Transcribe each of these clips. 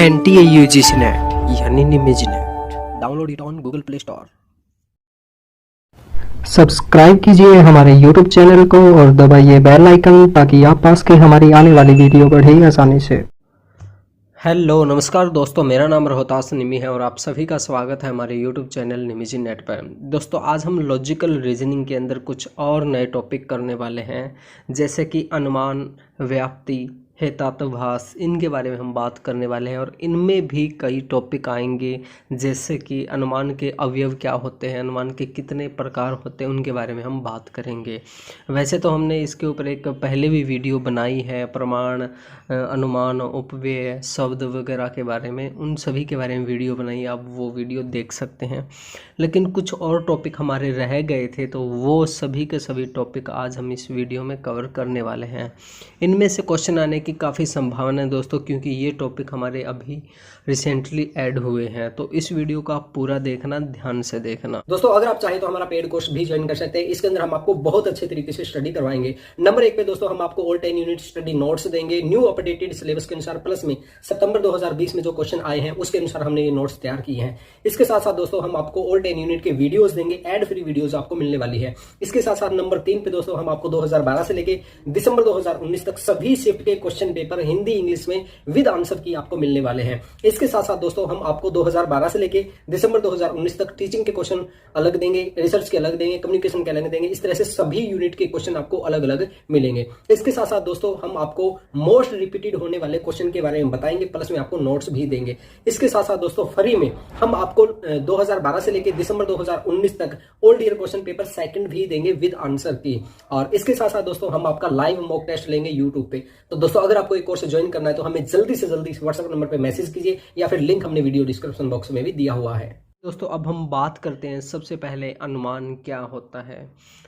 anti-UGC net यानी निमिज net. Download it on Google Play Store. Subscribe कीजिए हमारे YouTube चैनल को और दबाइए बेल आइकन ताकि आप पास के हमारी आने वाली वीडियो बढ़े आसानी से। हेलो नमस्कार दोस्तों, मेरा नाम रोहतास निमी है और आप सभी का स्वागत है हमारे YouTube चैनल निमिज नेट पर। दोस्तों आज हम लॉजिकल रीजनिंग के अंदर कुछ और नए टॉपिक करने वाले हैं, जैसे कि अनुमान, व्याप्ति, हेतात्वाभास, इनके बारे में हम बात करने वाले हैं। और इनमें भी कई टॉपिक आएंगे, जैसे कि अनुमान के अवयव क्या होते हैं, अनुमान के कितने प्रकार होते हैं, उनके बारे में हम बात करेंगे। वैसे तो हमने इसके ऊपर एक पहले भी वीडियो बनाई है, प्रमाण, अनुमान, उपव्यय, शब्द वगैरह के बारे में, उन सभी के बारे में वीडियो बनाई, आप वो वीडियो देख सकते हैं। लेकिन कुछ और टॉपिक हमारे रह गए थे, तो वो सभी के सभी टॉपिक आज हम इस वीडियो में कवर करने वाले हैं। इनमें से क्वेश्चन आने की काफ़ी संभावना है दोस्तों, क्योंकि ये टॉपिक हमारे अभी रिसेंटली ऐड हुए हैं। तो इस वीडियो को आप पूरा देखना, ध्यान से देखना। दोस्तों अगर आप चाहें तो हमारा पेड कोर्स भी ज्वाइन कर सकते हैं। इसके अंदर हम आपको बहुत अच्छे तरीके से स्टडी करवाएंगे। नंबर 1 पे दोस्तों हम आपको ऑल 10 यूनिट स्टडी नोट्स देंगे, न्यू अपडेटेड सिलेबस के अनुसार, प्लस में सितंबर 2020 में जो क्वेश्चन आए हैं उसके अनुसार हमने ये नोट्स तैयार किए हैं। इसके साथ साथ दोस्तों हम आपको ऑल 10 यूनिट के वीडियोस देंगे, एड फ्री वीडियोस आपको मिलने वाली है। इसके साथ साथ नंबर 3 पे दोस्तों हम आपको 2012 से लेके दिसंबर 2019 तक सभी शिफ्ट के क्वेश्चन पेपर हिंदी इंग्लिश में विद आंसर की आपको मिलने वाले हैं। इसके साथ साथ दोस्तों हम आपको 2012 से लेके दिसंबर 2019 तक टीचिंग के क्वेश्चन अलग देंगे, रिसर्च के अलग देंगे, कम्युनिकेशन के अलग देंगे। इस तरह से सभी यूनिट के क्वेश्चन आपको अलग अलग मिलेंगे। इसके साथ साथ दोस्तों हम आपको मोस्ट रिपीटेड होने वाले क्वेश्चन के बारे में बताएंगे, प्लस में आपको नोट्स भी देंगे। इसके साथ साथ दोस्तों फ्री में हम आपको 2012 से लेके दिसंबर 2019 तक old year question paper second भी देंगे विद आंसर की। और इसके साथ साथ दोस्तों हम आपका लाइव मॉक टेस्ट लेंगे यूट्यूब पे। तो दोस्तों अगर आपको एक कोर्स ज्वाइन करना है तो हमें जल्दी से जल्दी व्हाट्सएप नंबर पे मैसेज कीजिए, या फिर लिंक हमने वीडियो डिस्क्रिप्शन बॉक्स में भी दिया हुआ है। दोस्तों अब हम बात करते हैं सबसे पहले अनुमान क्या होता है।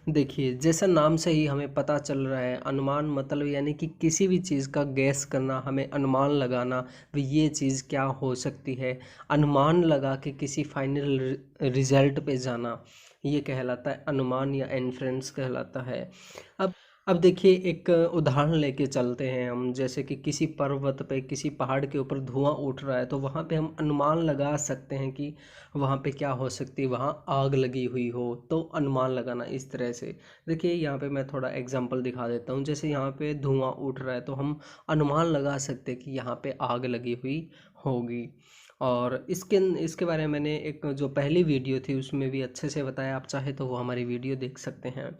देखिए, जैसा नाम से ही हमें पता चल रहा है, अनुमान मतलब यानी कि किसी भी चीज़ का गैस करना, हमें अनुमान लगाना भी ये चीज़ क्या हो सकती है। अनुमान लगा के किसी फाइनल रिजल्ट पे जाना, ये कहलाता है अनुमान या इन्फरेंस कहलाता है। अब देखिए, एक उदाहरण लेके चलते हैं हम, जैसे कि किसी पर्वत पे, किसी पहाड़ के ऊपर धुआं उठ रहा है, तो वहाँ पे हम अनुमान लगा सकते हैं कि वहाँ पे क्या हो सकती है, वहाँ आग लगी हुई हो, तो अनुमान लगाना इस तरह से। देखिए यहाँ पे मैं थोड़ा एग्जांपल दिखा देता हूँ। जैसे यहाँ पे धुआं उठ रहा है तो हम अनुमान लगा सकते हैं कि यहाँ पे आग लगी हुई होगी। और इसके बारे में मैंने एक जो पहली वीडियो थी उसमें भी अच्छे से बताया, आप चाहे तो वो हमारी वीडियो देख सकते हैं।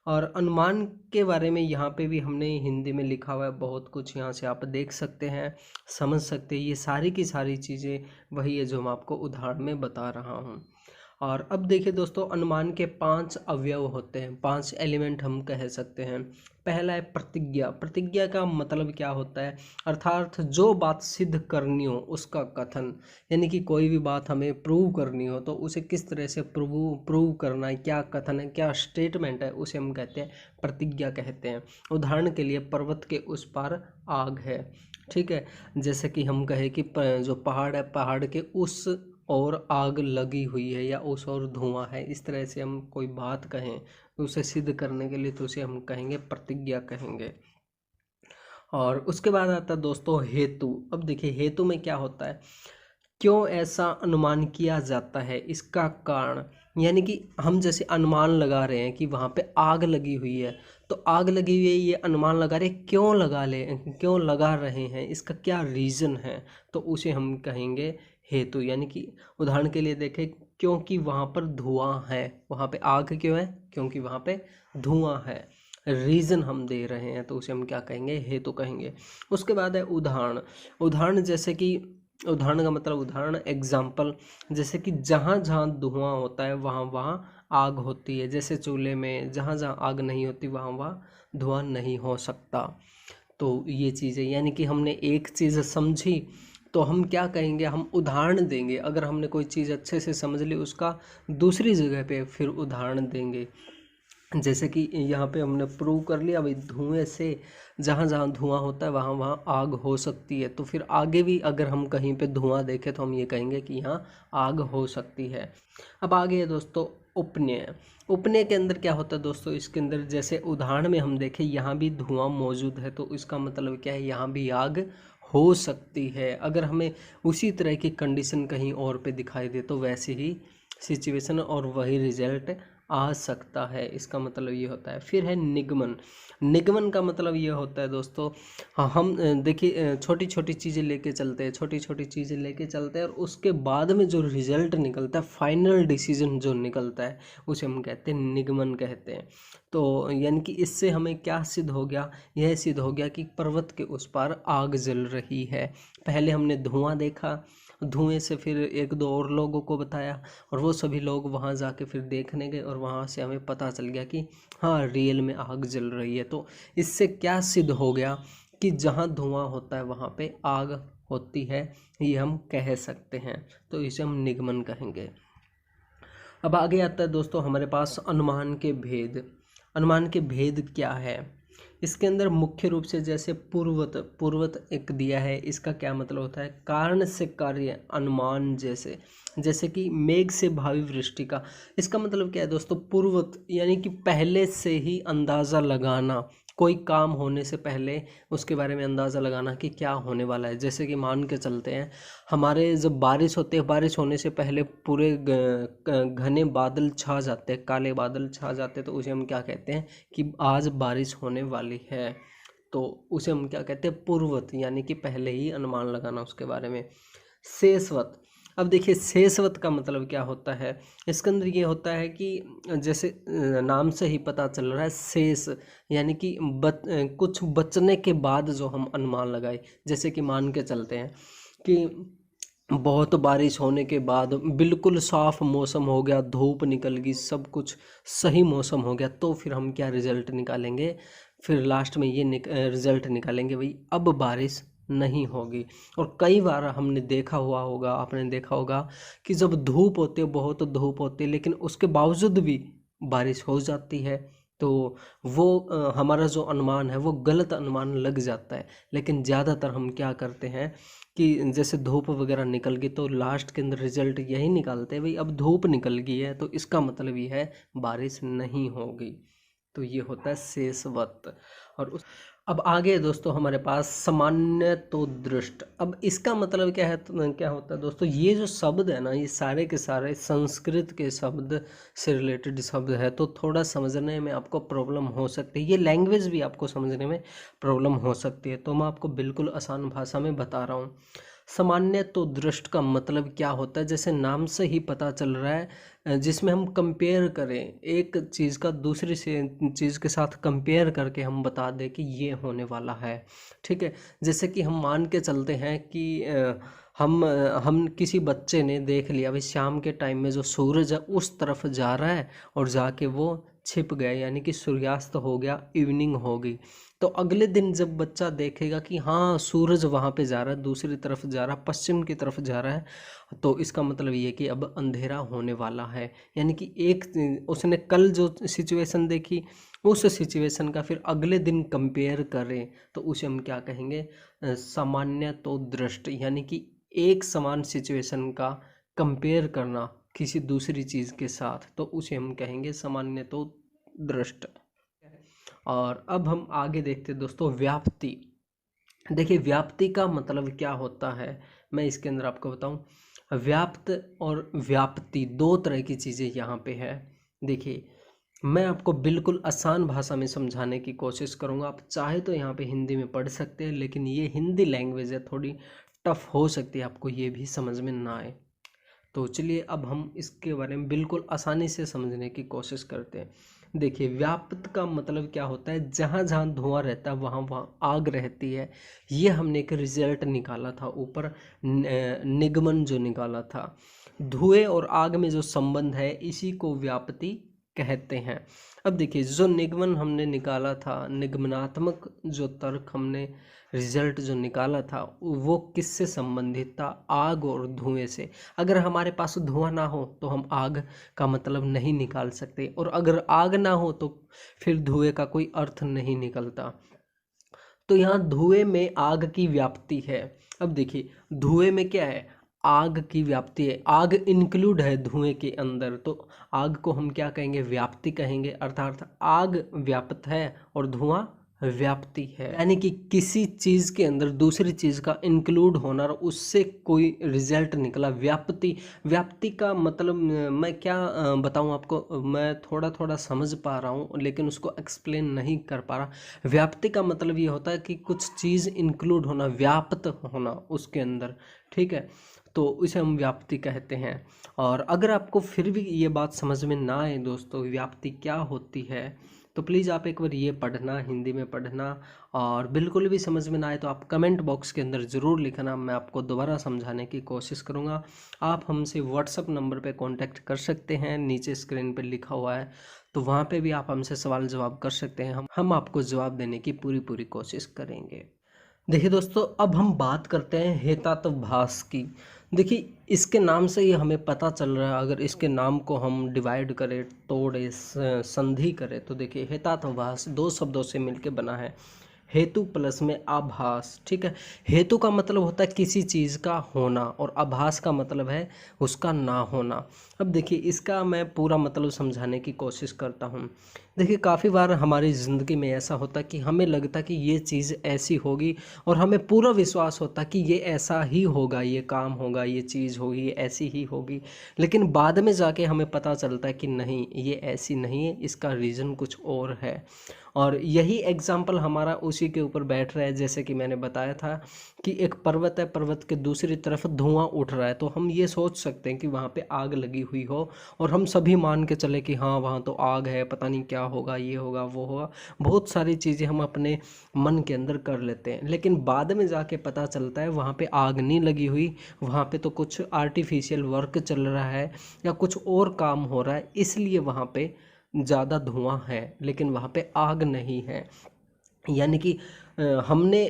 और अनुमान के बारे में यहाँ पे भी हमने हिंदी में लिखा हुआ है बहुत कुछ, यहाँ से आप देख सकते हैं, समझ सकते हैं। ये सारी की सारी चीज़ें वही है जो मैं आपको उदाहरण में बता रहा हूँ। और अब देखिए दोस्तों, अनुमान के 5 अवयव होते हैं, 5 एलिमेंट हम कह सकते हैं। पहला है प्रतिज्ञा। प्रतिज्ञा का मतलब क्या होता है, अर्थात जो बात सिद्ध करनी हो उसका कथन, यानी कि कोई भी बात हमें प्रूव करनी हो तो उसे किस तरह से प्रूव करना है, क्या कथन है, क्या स्टेटमेंट है, उसे हम कहते हैं प्रतिज्ञा कहते हैं। उदाहरण के लिए पर्वत के उस पार आग है, ठीक है। जैसे कि हम कहें कि जो पहाड़ है, पहाड़ के उस और आग लगी हुई है, या उस और धुआं है, इस तरह से हम कोई बात कहें तो उसे सिद्ध करने के लिए तो उसे हम कहेंगे प्रतिज्ञा कहेंगे। और उसके बाद आता है दोस्तों हेतु। अब देखिए हेतु में क्या होता है, क्यों ऐसा अनुमान किया जाता है, इसका कारण, यानी कि हम जैसे अनुमान लगा रहे हैं कि वहाँ पे आग लगी हुई है, तो आग लगी हुई है ये अनुमान लगा रहे, क्यों लगा रहे हैं, इसका क्या रीज़न है, तो उसे हम कहेंगे हेतु। यानी कि उदाहरण के लिए देखें, क्योंकि वहाँ पर धुआं है, वहाँ पे आग क्यों है, क्योंकि वहाँ पे धुआं है, रीज़न हम दे रहे हैं, तो उसे हम क्या कहेंगे, हेतु कहेंगे। उसके बाद है उदाहरण। उदाहरण जैसे कि, उदाहरण का मतलब उदाहरण, एग्जाम्पल, जैसे कि जहाँ जहाँ धुआं होता है वहाँ वहाँ आग होती है। जैसे चूल्हे में जहाँ जहाँ आग नहीं होती वहाँ वहाँ धुआं नहीं हो सकता। तो ये चीज़ें, यानी कि हमने एक चीज़ समझी तो हम क्या कहेंगे, हम उदाहरण देंगे। अगर हमने कोई चीज़ अच्छे से समझ ली, उसका दूसरी जगह पे फिर उदाहरण देंगे। जैसे कि यहाँ पे हमने प्रूव कर लिया भाई, धुएं से जहाँ जहाँ धुआं होता है वहाँ वहाँ आग हो सकती है, तो फिर आगे भी अगर हम कहीं पे धुआं देखें तो हम ये कहेंगे कि यहाँ आग हो सकती है। अब आगे है दोस्तों उपनय। उपनय के अंदर क्या होता है दोस्तों, इसके अंदर जैसे उदाहरण में हम देखें यहाँ भी धुआं मौजूद है, तो इसका मतलब क्या है, यहाँ भी आग हो सकती है। अगर हमें उसी तरह की कंडीशन कहीं और पे दिखाई दे तो वैसे ही सिचुएशन और वही रिजल्ट आ सकता है। इसका मतलब ये होता है। फिर है निगमन। निगमन का मतलब ये होता है दोस्तों, हाँ हम देखिए छोटी छोटी चीज़ें लेके चलते हैं, छोटी छोटी चीज़ें लेके चलते हैं और उसके बाद में जो रिजल्ट निकलता है, फाइनल डिसीजन जो निकलता है, उसे हम कहते हैं निगमन कहते हैं। तो यानी कि इससे हमें क्या सिद्ध हो गया? यह सिद्ध हो गया कि पर्वत के उस पार आग जल रही है। पहले हमने धुआं देखा, धुएं से फिर एक दो और लोगों को बताया और वो सभी लोग वहाँ जाके फिर देखने गए और वहाँ से हमें पता चल गया कि हाँ रियल में आग जल रही है। तो इससे क्या सिद्ध हो गया कि जहाँ धुआं होता है वहाँ पे आग होती है, ये हम कह सकते हैं। तो इसे हम निगमन कहेंगे। अब आगे आता है दोस्तों हमारे पास अनुमान के भेद। अनुमान के भेद क्या है? इसके अंदर मुख्य रूप से जैसे पूर्वत, पूर्वत एक दिया है, इसका क्या मतलब होता है? कारण से कार्य अनुमान, जैसे कि मेघ से भावी वृष्टि का। इसका मतलब क्या है दोस्तों? पूर्वत यानी कि पहले से ही अंदाज़ा लगाना, कोई काम होने से पहले उसके बारे में अंदाज़ा लगाना कि क्या होने वाला है। जैसे कि मान के चलते हैं हमारे जब बारिश होती है, बारिश होने से पहले पूरे घने बादल छा जाते हैं, काले बादल छा जाते हैं, तो उसे हम क्या कहते हैं कि आज बारिश होने वाली है। तो उसे हम क्या कहते हैं? पूर्वत, यानी कि पहले ही अनुमान लगाना उसके बारे में। शेषवत। अब देखिए शेषवत का मतलब क्या होता है? इसके अंदर ये होता है कि जैसे नाम से ही पता चल रहा है, शेष यानी कि कुछ बचने के बाद जो हम अनुमान लगाए। जैसे कि मान के चलते हैं कि बहुत बारिश होने के बाद बिल्कुल साफ मौसम हो गया, धूप निकल गई, सब कुछ सही मौसम हो गया, तो फिर हम क्या रिजल्ट निकालेंगे? फिर लास्ट में ये रिजल्ट निकालेंगे भाई अब बारिश नहीं होगी। और कई बार हमने देखा हुआ होगा, आपने देखा होगा कि जब धूप होती है, बहुत धूप होती है, लेकिन उसके बावजूद भी बारिश हो जाती है। तो वो हमारा जो अनुमान है वो गलत अनुमान लग जाता है। लेकिन ज़्यादातर हम क्या करते हैं कि जैसे धूप वगैरह निकल गई तो लास्ट के अंदर रिजल्ट यही निकालते हैं भाई अब धूप निकल गई है तो इसका मतलब ये है बारिश नहीं होगी। तो ये होता है शेषवत। और अब आगे दोस्तों हमारे पास सामान्य तो दृष्ट। अब इसका मतलब क्या है? तो क्या होता है दोस्तों, ये जो शब्द है ना, ये सारे के सारे संस्कृत के शब्द से रिलेटेड शब्द है, तो थोड़ा समझने में आपको प्रॉब्लम हो सकती है। ये लैंग्वेज भी आपको समझने में प्रॉब्लम हो सकती है, तो मैं आपको बिल्कुल आसान भाषा में बता रहा हूँ। सामान्य तो दृष्ट का मतलब क्या होता है? जैसे नाम से ही पता चल रहा है, जिसमें हम कंपेयर करें एक चीज़ का दूसरी से चीज़ के साथ कंपेयर करके हम बता दें कि ये होने वाला है। ठीक है, जैसे कि हम मान के चलते हैं कि हम किसी बच्चे ने देख लिया भाई शाम के टाइम में जो सूरज है उस तरफ जा रहा है और जाके वो छिप गया, यानी कि सूर्यास्त हो गया, इवनिंग हो गई। तो अगले दिन जब बच्चा देखेगा कि हाँ सूरज वहाँ पे जा रहा है, दूसरी तरफ जा रहा है, पश्चिम की तरफ जा रहा है, तो इसका मतलब ये कि अब अंधेरा होने वाला है। यानी कि एक उसने कल जो सिचुएशन देखी उस सिचुएशन का फिर अगले दिन कंपेयर करें तो उसे हम क्या कहेंगे? सामान्य तो दृष्ट, यानी कि एक समान सिचुएशन का कंपेयर करना किसी दूसरी चीज़ के साथ, तो उसे हम कहेंगे सामान्य तो दृष्ट। और अब हम आगे देखते हैं दोस्तों व्याप्ति। देखिए व्याप्ति का मतलब क्या होता है, मैं इसके अंदर आपको बताऊं। व्याप्त और व्याप्ति दो तरह की चीज़ें यहाँ पे है। देखिए मैं आपको बिल्कुल आसान भाषा में समझाने की कोशिश करूँगा। आप चाहे तो यहाँ पे हिंदी में पढ़ सकते हैं, लेकिन ये हिंदी लैंग्वेज है, थोड़ी टफ हो सकती है, आपको ये भी समझ में ना आए। तो चलिए अब हम इसके बारे में बिल्कुल आसानी से समझने की कोशिश करते हैं। देखिए व्याप्त का मतलब क्या होता है? जहाँ जहाँ धुआं रहता है वहाँ वहाँ आग रहती है। ये हमने एक रिजल्ट निकाला था ऊपर, निगमन जो निकाला था। धुएं और आग में जो संबंध है इसी को व्याप्ति कहते हैं। अब देखिए जो निगमन हमने निकाला था, निगमनात्मक जो तर्क हमने रिजल्ट जो निकाला था वो किससे संबंधित था? आग और धुएं से। अगर हमारे पास धुआं ना हो तो हम आग का मतलब नहीं निकाल सकते, और अगर आग ना हो तो फिर धुएं का कोई अर्थ नहीं निकलता। तो यहाँ धुएं में आग की व्याप्ति है। अब देखिए धुएं में क्या है? आग की व्याप्ति है, आग इंक्लूड है धुएं के अंदर, तो आग को हम क्या कहेंगे? व्याप्ति कहेंगे। अर्थात आग व्याप्त है और धुआं व्याप्ति है, यानी कि किसी चीज़ के अंदर दूसरी चीज़ का इंक्लूड होना और उससे कोई रिजल्ट निकला। व्याप्ति, व्याप्ति का मतलब मैं क्या बताऊं आपको, मैं थोड़ा थोड़ा समझ पा रहा हूं लेकिन उसको एक्सप्लेन नहीं कर पा रहा। व्याप्ति का मतलब ये होता है कि कुछ चीज़ इंक्लूड होना, व्याप्त होना उसके अंदर, ठीक है, तो इसे हम व्याप्ति कहते हैं। और अगर आपको फिर भी ये बात समझ में ना आए दोस्तों व्याप्ति क्या होती है, तो प्लीज़ आप एक बार ये पढ़ना, हिंदी में पढ़ना, और बिल्कुल भी समझ में ना आए तो आप कमेंट बॉक्स के अंदर ज़रूर लिखना, मैं आपको दोबारा समझाने की कोशिश करूँगा। आप हमसे व्हाट्सअप नंबर पे कांटेक्ट कर सकते हैं, नीचे स्क्रीन पे लिखा हुआ है, तो वहाँ पे भी आप हमसे सवाल जवाब कर सकते हैं। हम आपको जवाब देने की पूरी कोशिश करेंगे। देखिए दोस्तों, अब हम बात करते हैं हेतात्वभास की। देखिए इसके नाम से ही हमें पता चल रहा है, अगर इसके नाम को हम डिवाइड करें, तोड़े, संधि करें, तो देखिए हेतात्वभास दो शब्दों से मिलकर बना है, हेतु प्लस में आभास, ठीक है। हेतु का मतलब होता है किसी चीज़ का होना और आभास का मतलब है उसका ना होना। अब देखिए इसका मैं पूरा मतलब समझाने की कोशिश करता हूँ। देखिए काफ़ी बार हमारी ज़िंदगी में ऐसा होता है कि हमें लगता है कि ये चीज़ ऐसी होगी और हमें पूरा विश्वास होता है कि ये ऐसा ही होगा, ये काम होगा, ये चीज़ होगी, ये ऐसी ही होगी, लेकिन बाद में जाके हमें पता चलता है कि नहीं, ये ऐसी नहीं है, इसका रीज़न कुछ और है। और यही एग्जाम्पल हमारा उसी के ऊपर बैठ रहा है, जैसे कि मैंने बताया था कि एक पर्वत है, पर्वत के दूसरी तरफ धुआं उठ रहा है, तो हम ये सोच सकते हैं कि वहाँ पे आग लगी हुई हो और हम सभी मान के चले कि हाँ वहाँ तो आग है, पता नहीं क्या होगा, ये होगा वो होगा, बहुत सारी चीज़ें हम अपने मन के अंदर कर लेते हैं, लेकिन बाद में जाके पता चलता है वहाँ पे आग नहीं लगी हुई, वहाँ पे तो कुछ आर्टिफिशियल वर्क चल रहा है या कुछ और काम हो रहा है, इसलिए वहाँ पे ज़्यादा धुआं है, लेकिन वहाँ पे आग नहीं है। यानी कि हमने,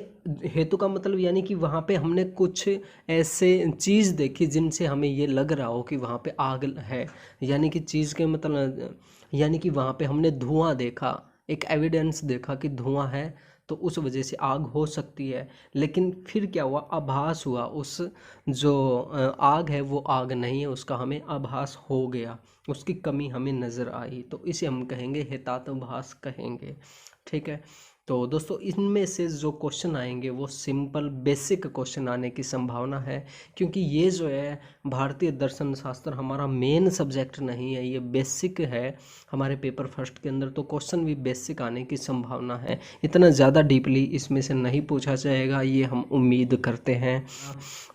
हेतु का मतलब यानी कि वहाँ पे हमने कुछ ऐसे चीज़ देखी जिनसे हमें ये लग रहा हो कि वहाँ पे आग है, यानी कि चीज़ के मतलब, यानी कि वहाँ पे हमने धुआं देखा, एक एविडेंस देखा कि धुआं है, तो उस वजह से आग हो सकती है। लेकिन फिर क्या हुआ, आभास हुआ, उस जो आग है वो आग नहीं है, उसका हमें आभास हो गया, उसकी कमी हमें नज़र आई, तो इसे हम कहेंगे हेतात्वभास कहेंगे, ठीक है। तो दोस्तों इनमें से जो क्वेश्चन आएंगे वो सिंपल बेसिक क्वेश्चन आने की संभावना है, क्योंकि ये जो है भारतीय दर्शन शास्त्र हमारा मेन सब्जेक्ट नहीं है, ये बेसिक है हमारे पेपर फर्स्ट के अंदर, तो क्वेश्चन भी बेसिक आने की संभावना है, इतना ज़्यादा डीपली इसमें से नहीं पूछा जाएगा, ये हम उम्मीद करते हैं।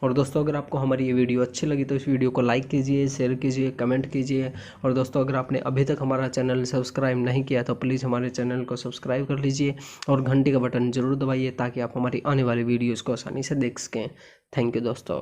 और दोस्तों अगर आपको हमारी ये वीडियो अच्छी लगी तो इस वीडियो को लाइक कीजिए, शेयर कीजिए, कमेंट कीजिए, और दोस्तों अगर आपने अभी तक हमारा चैनल सब्सक्राइब नहीं किया तो प्लीज़ हमारे चैनल को सब्सक्राइब कर लीजिए और घंटी का बटन ज़रूर दबाइए ताकि आप हमारी आने वाली वीडियोज़ को आसानी से देख सकें। थैंक यू दोस्तों।